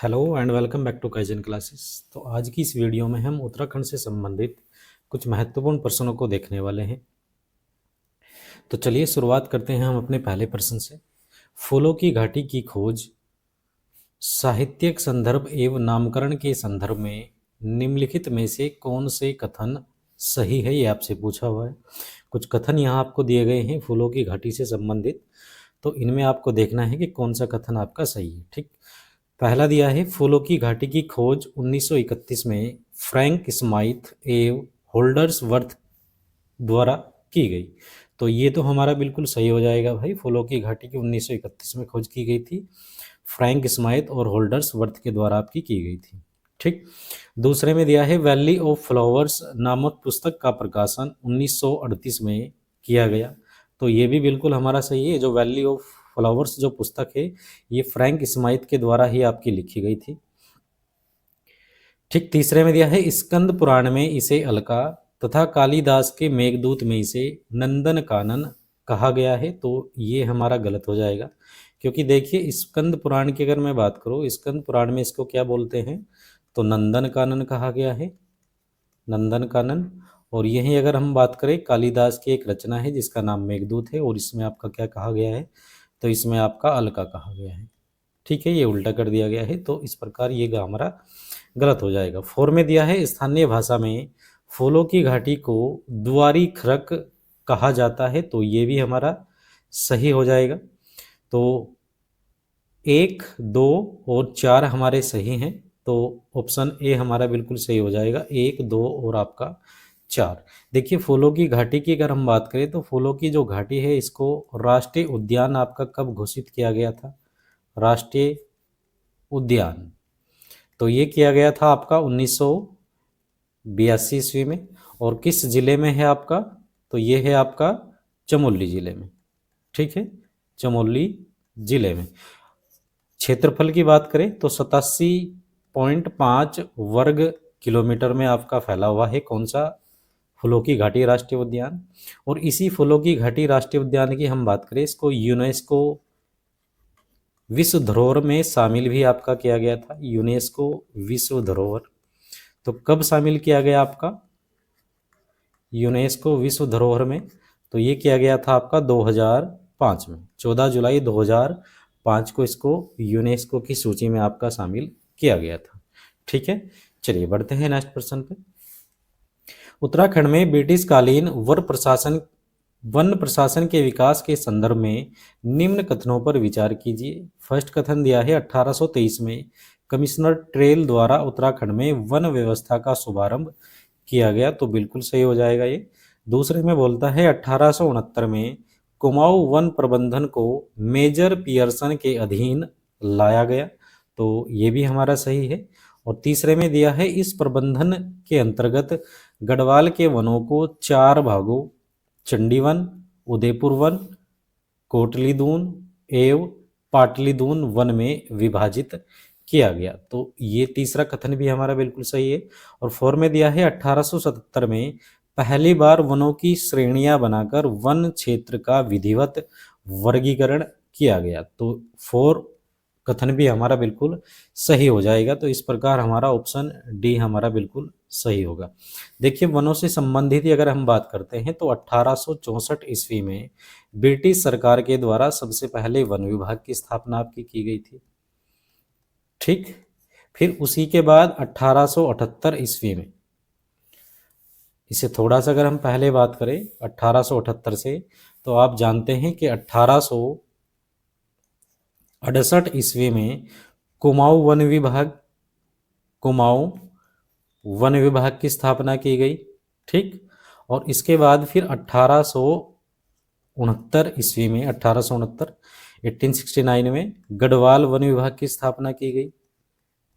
Hello and welcome back to Kaizen classes. तो आज की इस वीडियो में हम उत्तराखंड से संबंधित कुछ महत्वपूर्ण प्रश्नों को देखने वाले हैं। तो चलिए शुरुआत करते हैं हम अपने पहले प्रश्न से। फूलों की घाटी की खोज साहित्यिक संदर्भ एवं नामकरण के संदर्भ में निम्नलिखित में से कौन से कथन सही है, ये आपसे पूछा हुआ है। कुछ कथन यहाँ आपको दिए गए हैं फूलों की घाटी से संबंधित, तो इनमें आपको देखना है कि कौन सा कथन आपका सही है। ठीक, पहला दिया है फूलों की घाटी की खोज 1931 में फ्रैंक स्माइथ एवं होल्डर्सवर्थ द्वारा की गई। तो ये तो हमारा बिल्कुल सही हो जाएगा भाई। फूलों की घाटी की 1931 में खोज की गई थी, फ्रैंक स्माइथ और होल्डर्सवर्थ के द्वारा आपकी की गई थी। ठीक, दूसरे में दिया है वैली ऑफ फ्लावर्स नामक पुस्तक का प्रकाशन 1938 में किया गया। तो ये भी बिल्कुल हमारा सही है। जो वैली ऑफ फ्लावर्स जो पुस्तक है ये फ्रैंक स्माइथ के द्वारा ही आपकी लिखी गई थी। ठीक, तीसरे में दिया है स्कंद पुराण में इसे अलका तथा कालिदास के मेघदूत में इसे नंदन कानन कहा गया है। तो ये हमारा गलत हो जाएगा, क्योंकि देखिए स्कंद पुराण की अगर मैं बात करूँ, स्कंद पुराण में इसको क्या बोलते हैं, तो नंदन कानन कहा गया है, नंदन कानन। और यहीं अगर हम बात करें, कालिदास की एक रचना है जिसका नाम मेघदूत है, और इसमें आपका क्या कहा गया है, तो इसमें आपका अलका कहा गया है। ठीक है, ये उल्टा कर दिया गया है, तो इस प्रकार ये हमारा गलत हो जाएगा। फोर में दिया है स्थानीय भाषा में फूलों की घाटी को दुआरी खरक कहा जाता है। तो ये भी हमारा सही हो जाएगा। तो 1, 2 और 4 हमारे सही हैं। तो ऑप्शन ए हमारा बिल्कुल सही हो जाएगा, 1, 2 और आपका 4। देखिए फूलों की घाटी की अगर हम बात करें, तो फूलों की जो घाटी है इसको राष्ट्रीय उद्यान आपका कब घोषित किया गया था, राष्ट्रीय उद्यान, तो ये किया गया था आपका 1982 ईस्वी में। और किस जिले में है आपका, तो ये है आपका चमोली जिले में। ठीक है, चमोली जिले में। क्षेत्रफल की बात करें तो 87.5 वर्ग किलोमीटर में आपका फैला हुआ है कौन सा, फूलों की घाटी राष्ट्रीय उद्यान। और इसी फूलों की घाटी राष्ट्रीय उद्यान की हम बात करें, इसको यूनेस्को विश्व धरोहर में शामिल भी आपका किया गया था, यूनेस्को विश्व धरोहर। तो कब शामिल किया गया आपका यूनेस्को विश्व धरोहर में, तो ये किया गया था आपका 2005 में, 14 जुलाई 2005 को इसको यूनेस्को की सूची में आपका शामिल किया गया था। ठीक है, चलिए बढ़ते हैं नेक्स्ट प्रश्न पे। उत्तराखंड में ब्रिटिश कालीन वन प्रशासन के विकास के संदर्भ में निम्न कथनों पर विचार कीजिए। फर्स्ट कथन दिया है 1823 में कमिश्नर ट्रेल द्वारा उत्तराखंड में वन व्यवस्था का शुभारंभ किया गया। तो बिल्कुल सही हो जाएगा ये। दूसरे में बोलता है 1869 में कुमाऊं वन प्रबंधन को मेजर पियर्सन के अधीन लाया गया। तो ये भी हमारा सही है। और तीसरे में दिया है इस प्रबंधन के अंतर्गत गढ़वाल के वनों को 4 भागों चंडीवन, उदयपुर वन, कोटली दून एवं पाटली दून वन में विभाजित किया गया। तो ये तीसरा कथन भी हमारा बिल्कुल सही है। और 4 में दिया है 1877 में पहली बार वनों की श्रेणियां बनाकर वन क्षेत्र का विधिवत वर्गीकरण किया गया। तो 4 कथन भी हमारा बिल्कुल सही हो जाएगा। तो इस प्रकार हमारा ऑप्शन डी हमारा बिल्कुल सही होगा। देखिए वनों से संबंधित ही अगर हम बात करते हैं, तो 1864 ईस्वी में ब्रिटिश सरकार के द्वारा सबसे पहले वन विभाग की स्थापना आपकी की गई थी। ठीक, फिर उसी के बाद 1878 ईस्वी में, इसे थोड़ा सा अगर हम पहले बात करें 1878 से, तो आप जानते हैं कि 1868 ईस्वी में कुमाऊं वन विभाग की स्थापना की गई। ठीक, और इसके बाद फिर 1869 ईस्वी में 1869 में गढ़वाल वन विभाग की स्थापना की गई,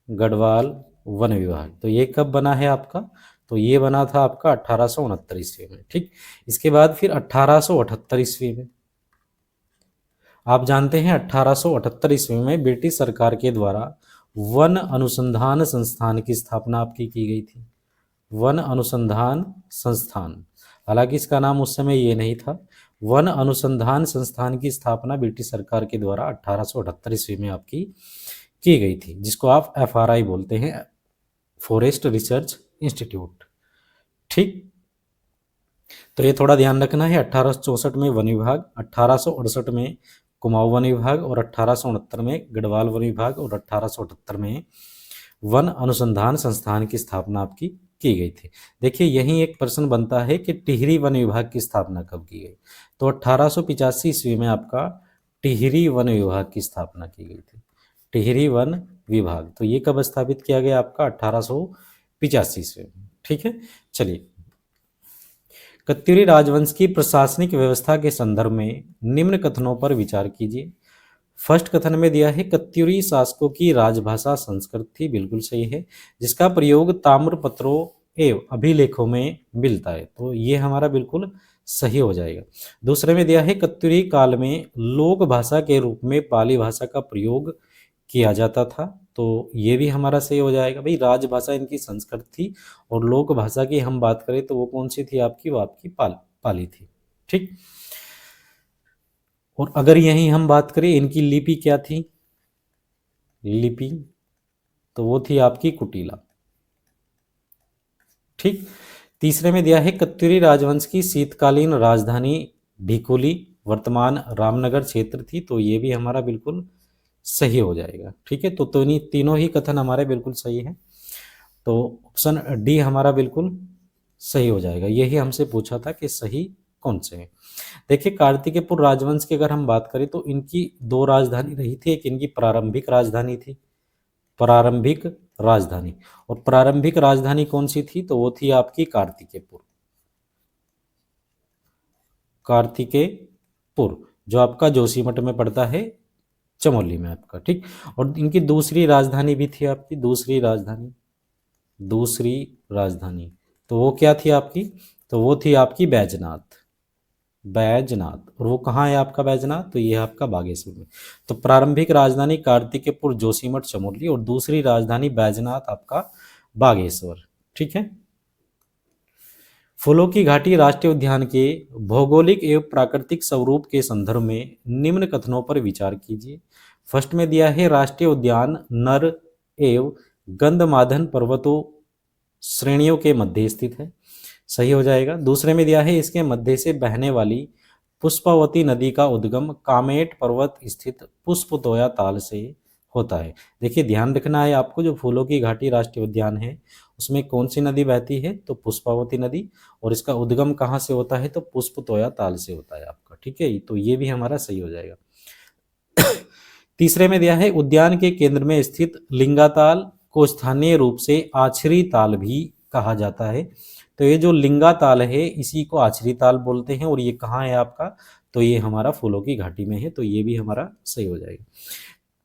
गढ़वाल वन विभाग। तो ये कब बना है आपका, तो ये बना था आपका 1869 ईस्वी में। ठीक, इसके बाद फिर 1878 ईस्वी में, आप जानते हैं 1878 ईस्वी में ब्रिटिश सरकार के द्वारा वन अनुसंधान संस्थान की स्थापना आपकी की गई थी, वन अनुसंधान संस्थान। हालांकि इसका नाम उस समय ये नहीं था। वन अनुसंधान संस्थान की स्थापना ब्रिटिश सरकार के द्वारा 1878 ईस्वी में आपकी की गई थी, जिसको आप FRI बोलते हैं, फॉरेस्ट रिसर्च इंस्टीट्यूट। ठीक, तो ये थोड़ा ध्यान रखना है। 1864 में वन विभाग, 1868 में कुमाऊं वन विभाग और 1869 में गढ़वाल वन विभाग और 1878 में वन अनुसंधान संस्थान की स्थापना आपकी की गई थी। देखिए यहीं एक प्रश्न बनता है कि टिहरी वन विभाग की स्थापना कब की गई, तो 1885 ईस्वी में आपका टिहरी वन विभाग की स्थापना की गई थी। टिहरी वन विभाग, तो ये कब स्थापित किया गया आपका, 1885 ईस्वी में। ठीक है, चलिए। कत्यूरी राजवंश की प्रशासनिक व्यवस्था के संदर्भ में निम्न कथनों पर विचार कीजिए। फर्स्ट कथन में दिया है कत्यूरी शासकों की राजभाषा संस्कृत थी, बिल्कुल सही है, जिसका प्रयोग ताम्र पत्रों एवं अभिलेखों में मिलता है, तो ये हमारा बिल्कुल सही हो जाएगा। दूसरे में दिया है कत्यूरी काल में लोक भाषा के रूप में पाली भाषा का प्रयोग किया जाता था, तो ये भी हमारा सही हो जाएगा। भाई राजभाषा इनकी संस्कृत थी और लोक भाषा की हम बात करें तो वो कौन सी थी आपकी, वो आपकी पाली थी। ठीक, और अगर यहीं हम बात करें इनकी लिपि क्या थी, लिपि तो वो थी आपकी कुटिला। ठीक, तीसरे में दिया है कत्यूरी राजवंश की शीतकालीन राजधानी ढिकोली वर्तमान रामनगर क्षेत्र थी, तो ये भी हमारा बिल्कुल सही हो जाएगा। ठीक है, तो तीनों ही कथन हमारे बिल्कुल सही है, तो ऑप्शन डी हमारा बिल्कुल सही हो जाएगा। यही हमसे पूछा था कि सही कौन से हैं। देखिए कार्तिकेयपुर राजवंश की अगर हम बात करें तो इनकी दो राजधानी रही थी, एक इनकी प्रारंभिक राजधानी थी, प्रारंभिक राजधानी, और प्रारंभिक राजधानी कौन सी थी, तो वो थी आपकी कार्तिकेयपुर, कार्तिकेयपुर जो आपका जोशीमठ में पड़ता है, चमोली में आपका। ठीक, और इनकी दूसरी राजधानी भी थी आपकी, दूसरी राजधानी तो वो क्या थी आपकी, तो वो थी आपकी बैजनाथ, और वो कहाँ है आपका बैजनाथ, तो ये है आपका बागेश्वर में। तो प्रारंभिक राजधानी कार्तिकेयपुर जोशीमठ चमोली और दूसरी राजधानी बैजनाथ आपका बागेश्वर। ठीक है, फूलों की घाटी राष्ट्रीय उद्यान के भौगोलिक एवं प्राकृतिक स्वरूप के संदर्भ में निम्न कथनों पर विचार कीजिए। फर्स्ट में दिया है राष्ट्रीय उद्यान नर एवं गंधमादन पर्वतों श्रेणियों के मध्य स्थित है, सही हो जाएगा। दूसरे में दिया है इसके मध्य से बहने वाली पुष्पावती नदी का उद्गम कामेट पर्वत स्थित पुष्पतोया ताल से होता है। देखिए ध्यान रखना है आपको, जो फूलों की घाटी राष्ट्रीय उद्यान है उसमें कौन सी नदी बहती है, तो पुष्पावती नदी, और इसका उद्गम कहाँ से होता है, तो पुष्पतोया ताल से होता है आपका। ठीक है, तो ये भी हमारा सही हो जाएगा। तीसरे में दिया है उद्यान के केंद्र में स्थित लिंगाताल को स्थानीय रूप से आछरी ताल भी कहा जाता है, तो ये जो लिंगा ताल है इसी को आछरी ताल बोलते हैं, और ये कहाँ है आपका, तो ये हमारा फूलों की घाटी में है, तो ये भी हमारा सही हो जाएगा।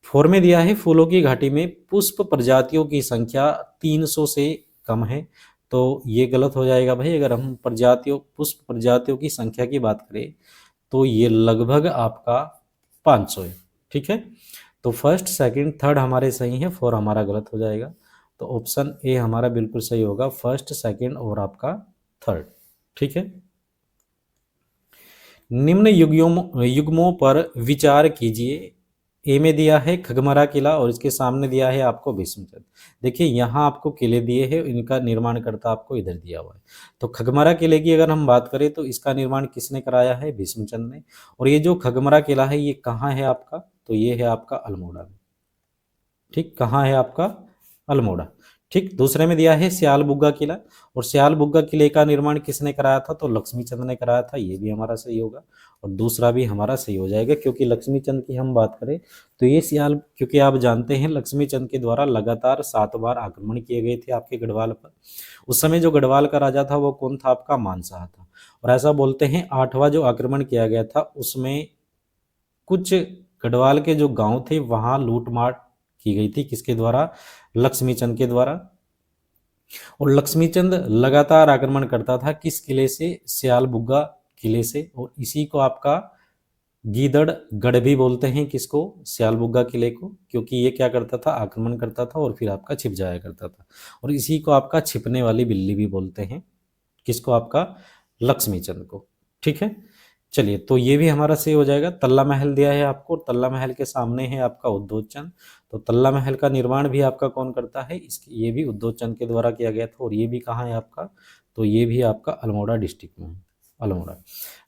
4 में दिया है फूलों की घाटी में पुष्प प्रजातियों की संख्या 300 से कम है, तो ये गलत हो जाएगा भाई। अगर हम पुष्प प्रजातियों की संख्या की बात करें तो ये लगभग आपका 500 है। ठीक है, तो फर्स्ट सेकंड थर्ड हमारे सही हैं, 4 हमारा गलत हो जाएगा, तो ऑप्शन ए हमारा बिल्कुल सही होगा, फर्स्ट सेकंड और आपका थर्ड। ठीक है, निम्न युग्मों पर विचार कीजिए। ए में दिया है खगमरा किला और इसके सामने दिया है आपको भीष्मचंद। देखिए यहाँ आपको किले दिए हैं, इनका निर्माणकर्ता आपको इधर दिया हुआ है। तो खगमरा किले की अगर हम बात करें तो इसका निर्माण किसने कराया है, भीष्मचंद ने। और ये जो खगमरा किला है ये कहाँ है आपका, तो ये है आपका अल्मोड़ा में। ठीक, कहाँ है आपका, अल्मोड़ा। ठीक, दूसरे में दिया है सियाल बुग्गा किला, और सियाल बुग्गा किले का निर्माण किसने कराया था, तो लक्ष्मीचंद ने कराया था, ये भी हमारा सही होगा, और दूसरा भी हमारा सही हो जाएगा। क्योंकि लक्ष्मीचंद की हम बात करें तो ये सियाल, क्योंकि आप जानते हैं लक्ष्मीचंद के द्वारा लगातार 7 बार आक्रमण किए गए थे आपके गढ़वाल पर। उस समय जो गढ़वाल का राजा था वो कौन था, आपका मानशाह था, और ऐसा बोलते हैं 8वां जो आक्रमण किया गया था उसमें कुछ गढ़वाल के जो गांव थे वहां लूटमार की गई थी, किसके द्वारा, लक्ष्मीचंद के द्वारा। और लक्ष्मीचंद लगातार आक्रमण करता था किस किले से, सियाल बुग्गा किले से, और इसी को आपका गीदड़ गढ़ भी बोलते हैं, किसको, सियाल बुग्गा किले को, क्योंकि ये क्या करता था, आक्रमण करता था और फिर आपका छिप जाया करता था, और इसी को आपका छिपने वाली बिल्ली भी बोलते हैं, किसको, आपका लक्ष्मीचंद को। ठीक है, चलिए, तो ये भी हमारा सही हो जाएगा। तल्ला महल दिया है आपको, तल्ला महल के सामने है आपका उद्योतचंद। तो तल्ला महल का निर्माण भी आपका कौन करता है, ये भी उद्योतचंद के द्वारा किया गया था। और ये भी कहाँ है आपका, तो ये भी आपका अल्मोड़ा डिस्ट्रिक्ट में है, अल्मोड़ा।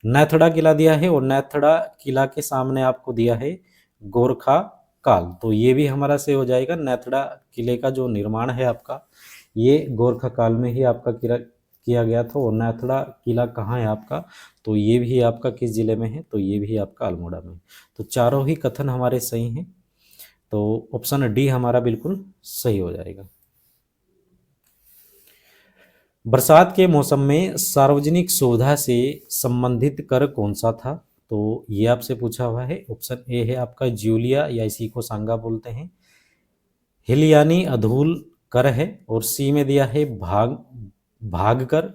नैथड़ा किला दिया है, और नैथड़ा किला के सामने आपको दिया है गोरखा काल। तो ये भी हमारा सही हो जाएगा। नैथड़ा किले का जो निर्माण है आपका, ये गोरखा काल में ही आपका किया गया था। और नैथड़ा किला कहाँ है आपका, तो ये भी आपका किस जिले में है, तो ये भी आपका अल्मोड़ा में। तो चारों ही कथन हमारे सही हैं। तो ऑप्शन डी हमारा बिल्कुल सही हो जाएगा। बरसात के मौसम में सार्वजनिक सुविधा से संबंधित कर कौन सा था, तो ये आपसे पूछा हुआ है। ऑप्शन ए है आपका ज्यूलिया, या इसी को सांगा बोलते हैं। हिल यानी अधूल कर है, और सी में दिया है भाग कर,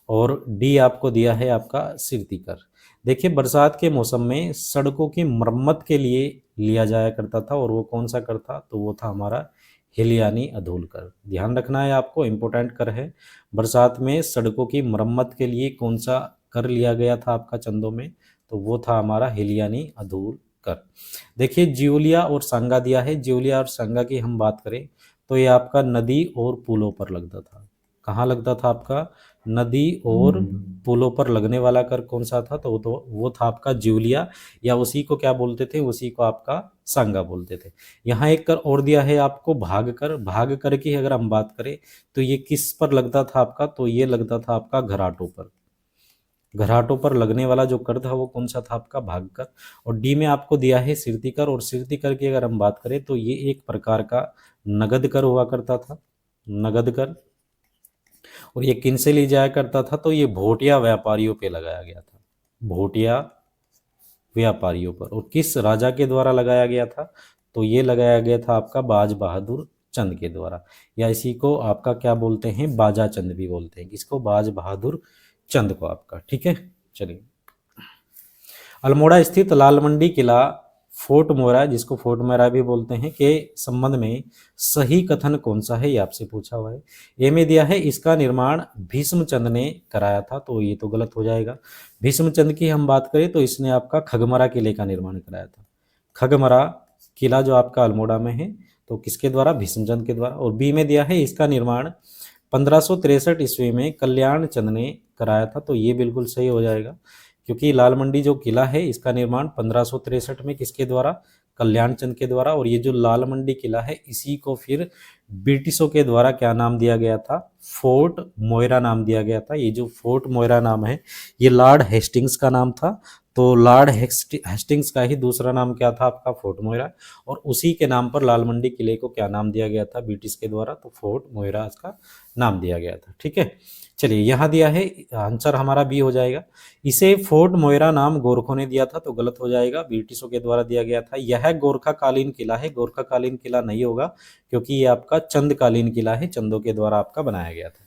और डी आपको दिया है आपका सिरती कर। देखिए, बरसात के मौसम में सड़कों की मरम्मत के लिए लिया जाया करता था, और वो कौन सा कर था, तो वो था हमारा हिल यानी अधूल कर। ध्यान रखना है आपको, इम्पोर्टेंट कर है। बरसात में सड़कों की मरम्मत के लिए कौन सा कर लिया गया था आपका चंदों में, तो वो था हमारा हिल यानी अधूल कर। देखिए, ज्यूलिया और सांगा दिया है। ज्यूलिया और सांगा की हम बात करें तो ये आपका नदी और पुलों पर लगता था। कहाँ लगता था आपका, नदी और पुलों पर लगने वाला कर कौन सा था, तो वो था आपका ज्यूलिया, या उसी को क्या बोलते थे, उसी को आपका सांगा बोलते थे। यहाँ एक कर और दिया है आपको भाग कर। भाग कर की अगर हम बात करें तो ये किस पर लगता था आपका, तो ये लगता था आपका घराटों पर। घराटों पर लगने वाला जो कर था वो कौन सा था आपका, भाग कर। और डी में आपको दिया है सिरती कर। और सिरती कर की अगर हम बात करें तो ये एक प्रकार का नगद कर हुआ करता था, नगद कर। और ये किन से ली जाया करता था, तो ये भोटिया व्यापारियों पे लगाया गया था, भोटिया व्यापारियों पर। और किस राजा के द्वारा लगाया गया था, तो ये लगाया गया था आपका बाज बहादुर चंद के द्वारा, या इसी को आपका क्या बोलते हैं, बाजा चंद भी बोलते हैं। किसको, बाज बहादुर चंद को आपका। ठीक है, चलिए। अल्मोड़ा स्थित लाल मंडी किला फोर्ट मोरा, जिसको फोर्ट मोरा भी बोलते हैं, के संबंध में सही कथन कौन सा है, ये आपसे पूछा हुआ है। ए में दिया है इसका निर्माण भीष्मचंद ने कराया था, तो ये तो गलत हो जाएगा। भीष्मचंद की हम बात करें तो इसने आपका खगमरा किले का निर्माण कराया था। खगमरा किला जो आपका अल्मोड़ा में है, तो किसके द्वारा, भीष्मचंद के द्वारा। और बी में दिया है इसका निर्माण 1563 ईस्वी में कल्याण चंद ने कराया था, तो ये बिल्कुल सही हो जाएगा। क्योंकि लाल मंडी जो किला है इसका निर्माण 1563 में किसके द्वारा, कल्याण चंद के द्वारा। और ये जो लाल मंडी किला है इसी को फिर ब्रिटिशों के द्वारा क्या नाम दिया गया था, फोर्ट मोयरा नाम दिया गया था। ये जो फोर्ट मोयरा नाम है ये लॉर्ड हेस्टिंग्स का नाम था। तो लॉर्ड हेस्टिंग्स का ही दूसरा नाम क्या था आपका, फोर्ट मोयरा। और उसी के नाम पर लाल मंडी किले को क्या नाम दिया गया था ब्रिटिश के द्वारा, तो फोर्ट मोयरा इसका नाम दिया गया था। ठीक है, चलिए, यहाँ दिया है आंसर हमारा बी हो जाएगा। इसे फोर्ट मोयरा नाम गोरखों ने दिया था, तो गलत हो जाएगा, ब्रिटिशों के द्वारा दिया गया था। यह गोरखा कालीन किला है, गोरखा कालीन किला नहीं होगा, क्योंकि ये आपका चंद कालीन किला है, चंदों के द्वारा आपका बनाया गया था।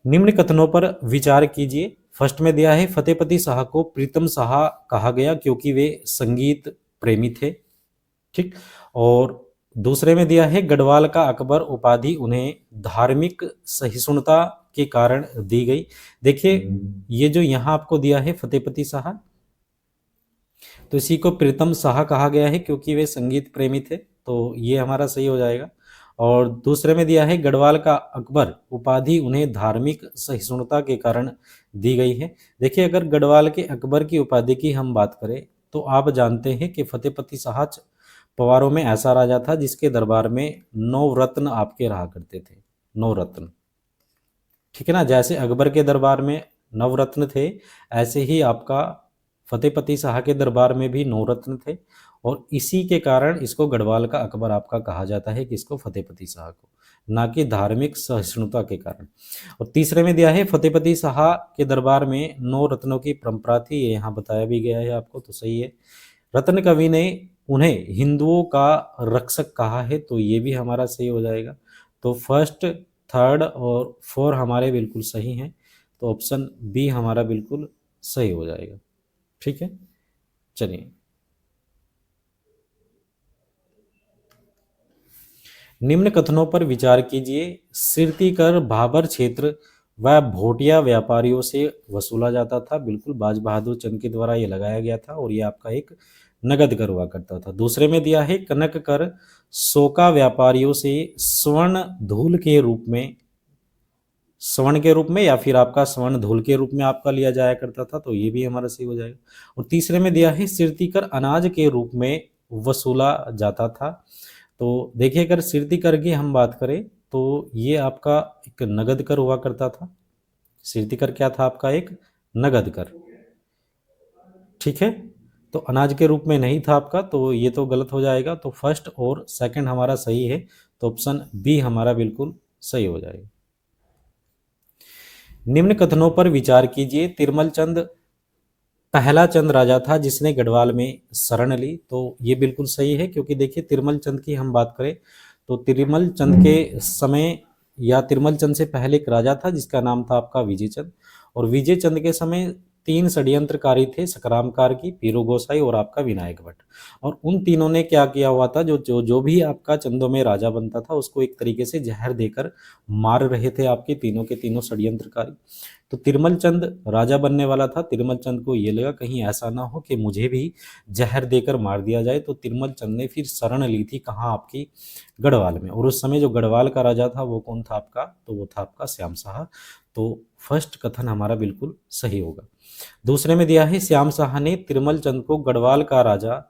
निम्न कथनों पर विचार कीजिए। फर्स्ट में दिया है फतेहपति शाह को प्रीतम शाह कहा गया क्योंकि वे संगीत प्रेमी थे। ठीक। और दूसरे में दिया है गढ़वाल का अकबर उपाधि उन्हें धार्मिक सहिष्णुता के कारण दी गई। देखिए, ये जो यहाँ आपको दिया है फतेहपति शाह, तो इसी को प्रीतम शाह कहा गया है क्योंकि वे संगीत प्रेमी थे, तो ये हमारा सही हो जाएगा। और दूसरे में दिया है गढ़वाल का अकबर उपाधि उन्हें धार्मिक सहिष्णुता के कारण दी गई है। देखिए, अगर गढ़वाल के अकबर की उपाधि की हम बात करें तो आप जानते हैं कि फतेहपति शाह पवारों में ऐसा राजा था जिसके दरबार में 9 रत्न आपके रहा करते थे, 9 रत्न। ठीक है ना, जैसे अकबर के दरबार में 9 रत्न थे, ऐसे ही आपका फतेहपति शाह के दरबार में भी 9 रत्न थे। और इसी के कारण इसको गढ़वाल का अकबर आपका कहा जाता है, किसको, फतेहपति शाह को, ना कि धार्मिक सहिष्णुता के कारण। और तीसरे में दिया है फतेहपति शाह के दरबार में 9 रत्नों की परंपरा थी, ये यहाँ बताया भी गया है आपको, तो सही है। रत्न कवि ने उन्हें हिंदुओं का रक्षक कहा है, तो ये भी हमारा सही हो जाएगा। तो फर्स्ट, थर्ड और फोर हमारे बिल्कुल सही हैं, तो ऑप्शन बी हमारा बिल्कुल सही हो जाएगा। ठीक है, चलिए। निम्न कथनों पर विचार कीजिए। सिरतीकर भाबर क्षेत्र वह भोटिया व्यापारियों से वसूला जाता था। बिल्कुल बाज बहादुर चंद के द्वारा ये लगाया गया था और ये आपका एक नगद कर हुआ करता था। दूसरे में दिया है कनक कर सोका व्यापारियों से स्वर्ण धूल के रूप में, स्वर्ण के रूप में या फिर आपका स्वर्ण धूल के रूप में आपका लिया जाया करता था, तो ये भी हमारा सही हो जाएगा। और तीसरे में दिया है सिरती कर अनाज के रूप में वसूला जाता था। तो देखिए अगर सिरती कर की हम बात करें तो ये आपका एक नगद कर हुआ करता था। सिरती कर क्या था आपका एक नगद कर, ठीक है। तो अनाज के रूप में नहीं था आपका, तो ये तो गलत हो जाएगा। तो फर्स्ट और सेकंड हमारा सही है, तो ऑप्शन बी हमारा बिल्कुल सही हो जाएगा। निम्न कथनों पर विचार कीजिए। तिरमल चंद पहला चंद राजा था जिसने गढ़वाल में शरण ली, तो ये बिल्कुल सही है, क्योंकि देखिए तिरमल चंद की हम बात करें तो तिरमल चंद के समय या तिरमल चंद से पहले एक राजा था जिसका नाम था आपका विजय चंद, और विजय चंद के समय तीन षड्यंत्रकारी थे, सकरामकार की, पीरू गोसाई और आपका विनायक भट्ट। और उन तीनों ने क्या किया हुआ था, जो भी आपका चंदों में राजा बनता था उसको एक तरीके से जहर देकर मार रहे थे आपके तीनों के तीनों षड्यंत्रकारी। तो तिरमल चंद राजा बनने वाला था। तिरमल चंद को ये लगा कहीं ऐसा ना हो कि मुझे भी जहर देकर मार दिया जाए, तो तिरमल चंद ने फिर शरण ली थी कहाँ, आपकी गढ़वाल में। और उस समय जो गढ़वाल का राजा था वो कौन था आपका, तो वो था आपका श्याम शाह। तो फर्स्ट कथन हमारा बिल्कुल सही होगा। दूसरे में दिया है श्याम शाह ने तिरमल चंद को गढ़वाल का राजा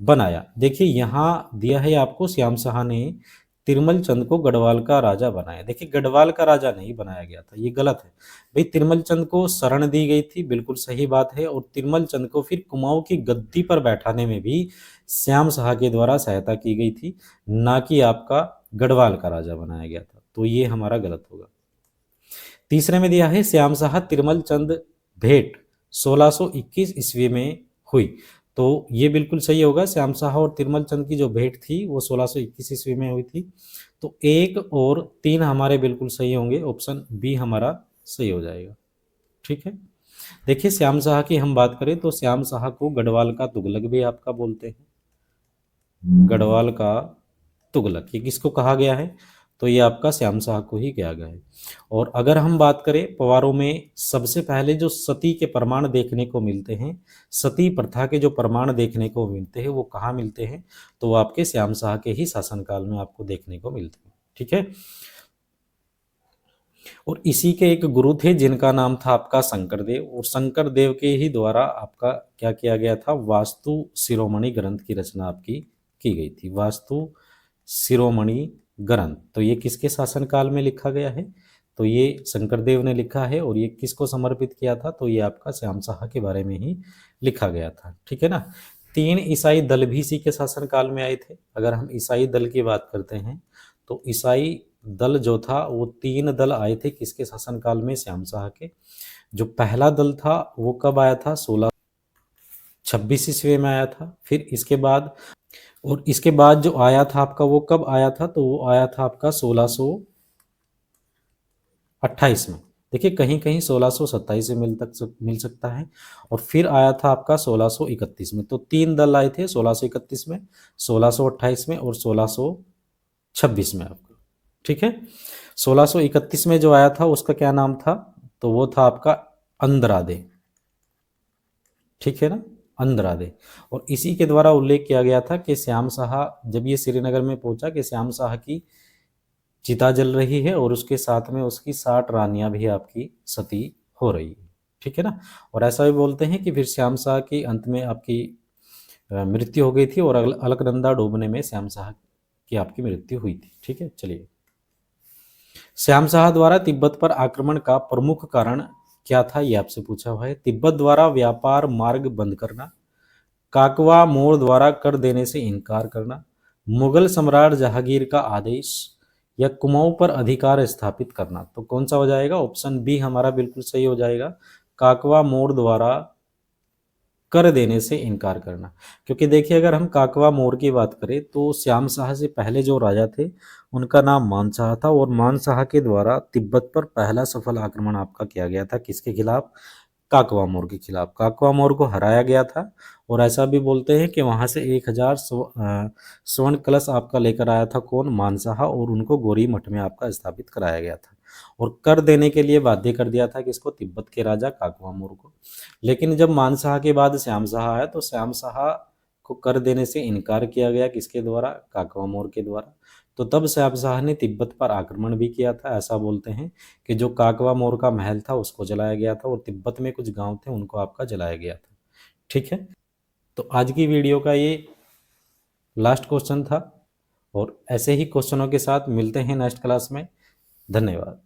बनाया। देखिए यहाँ दिया है आपको श्याम शाह ने तिरमल चंद को गढ़वाल का राजा बनाया। देखिए गढ़वाल का राजा नहीं बनाया गया था, ये गलत है भाई। तिरमल चंद को शरण दी गई थी, बिल्कुल सही बात है। और तिरमल चंद को फिर कुमाऊं की गद्दी पर बैठाने में भी श्याम शाह के द्वारा सहायता की गई थी, ना कि आपका गढ़वाल का राजा बनाया गया था, तो ये हमारा गलत होगा। तीसरे में दिया है श्याम शाह तिरमल चंद भेंट 1621 ईस्वी में हुई, तो ये बिल्कुल सही होगा। श्याम शाह और तिरमल चंद की जो भेंट थी वो 1621 ईस्वी में हुई थी। तो 1 और 3 हमारे बिल्कुल सही होंगे, ऑप्शन बी हमारा सही हो जाएगा, ठीक है। देखिए श्याम शाह की हम बात करें तो श्याम शाह को गढ़वाल का तुगलक भी आपका बोलते हैं। गढ़वाल का तुगलक ये किसको कहा गया है, तो ये आपका श्याम शाह को ही किया गया है। और अगर हम बात करें पवारों में सबसे पहले जो सती के प्रमाण देखने को मिलते हैं, सती प्रथा के जो प्रमाण देखने को मिलते हैं वो कहाँ मिलते हैं, तो वो आपके श्याम शाह के ही शासनकाल में आपको देखने को मिलते हैं, ठीक है। और इसी के एक गुरु थे जिनका नाम था आपका शंकरदेव, और शंकरदेव के ही द्वारा आपका क्या किया गया था, वास्तु शिरोमणि ग्रंथ की रचना आपकी की गई थी। वास्तु शिरोमणि ग्रंथ, तो ये किसके शासनकाल में लिखा गया है, तो ये शंकरदेव ने लिखा है। और ये किसको समर्पित किया था, तो ये आपका श्याम शाह के बारे में ही लिखा गया था, ठीक है ना। 3 ईसाई दल भी इसी के शासनकाल में आए थे। अगर हम ईसाई दल की बात करते हैं तो ईसाई दल जो था वो 3 दल आए थे किसके शासनकाल में, श्याम शाह के। जो पहला दल था वो कब आया था, 1626 ईस्वी में आया था। फिर इसके बाद और इसके बाद जो आया था आपका वो कब आया था, तो वो आया था आपका 1628 में। देखिए कहीं कहीं 1627 से मिल सकता है। और फिर आया था आपका 1631 में। तो 3 दल आए थे 1631 में, 1628 में और 1626 में आपका, ठीक है। 1631 में जो आया था उसका क्या नाम था, तो वो था आपका अंद्रादे, ठीक है ना, अंद्रादे। और इसी के द्वारा उल्लेख किया गया था कि श्याम शाह जब ये श्रीनगर में पहुंचा कि श्याम शाह की चिता जल रही है और उसके साथ में उसकी 60 रानियां भी आपकी सती हो रही है, ठीक है ना। और ऐसा भी बोलते हैं कि फिर श्याम शाह की अंत में आपकी मृत्यु हो गई थी और अलकनंदा डूबने में श्याम शाह की आपकी मृत्यु हुई थी, ठीक है। चलिए, श्याम शाह द्वारा तिब्बत पर आक्रमण का प्रमुख कारण क्या था, ये आपसे पूछा हुआ है। तिब्बत द्वारा व्यापार मार्ग बंद करना, काकवा मोड़ द्वारा कर देने से इनकार करना, मुगल सम्राट जहांगीर का आदेश, या कुमाऊं पर अधिकार स्थापित करना। तो कौन सा हो जाएगा, ऑप्शन बी हमारा बिल्कुल सही हो जाएगा, काकवा मोड़ द्वारा कर देने से इनकार करना। क्योंकि देखिए अगर हम काकवा मोड़ की बात करें तो श्याम शाह से पहले जो राजा थे उनका नाम मानशाह था, और मानशाह के द्वारा तिब्बत पर पहला सफल आक्रमण आपका किया गया था किसके खिलाफ, काकवा मोड़ के खिलाफ। काकवा मोड़ को हराया गया था, और ऐसा भी बोलते हैं कि वहां से 1000 स्वर्ण कलश आपका लेकर आया था कौन, मानशाह, और उनको गोरी मठ में आपका स्थापित कराया गया था। और कर देने के लिए बाध्य कर दिया था किसको, तिब्बत के राजा काकवा मोर को। लेकिन जब मानशाह के बाद श्याम शाह आया तो श्याम शाह को कर देने से इनकार किया गया, किसके द्वारा, काकवा मोर के द्वारा। तो तब श्याम शाह ने तिब्बत पर आक्रमण भी किया था। ऐसा बोलते हैं कि जो काकवा मोर का महल था उसको जलाया गया था और तिब्बत में कुछ गांव थे उनको आपका जलाया गया था। ठीक है, तो आज की वीडियो का ये लास्ट क्वेश्चन था और ऐसे ही क्वेश्चनों के साथ मिलते हैं नेक्स्ट क्लास में। धन्यवाद।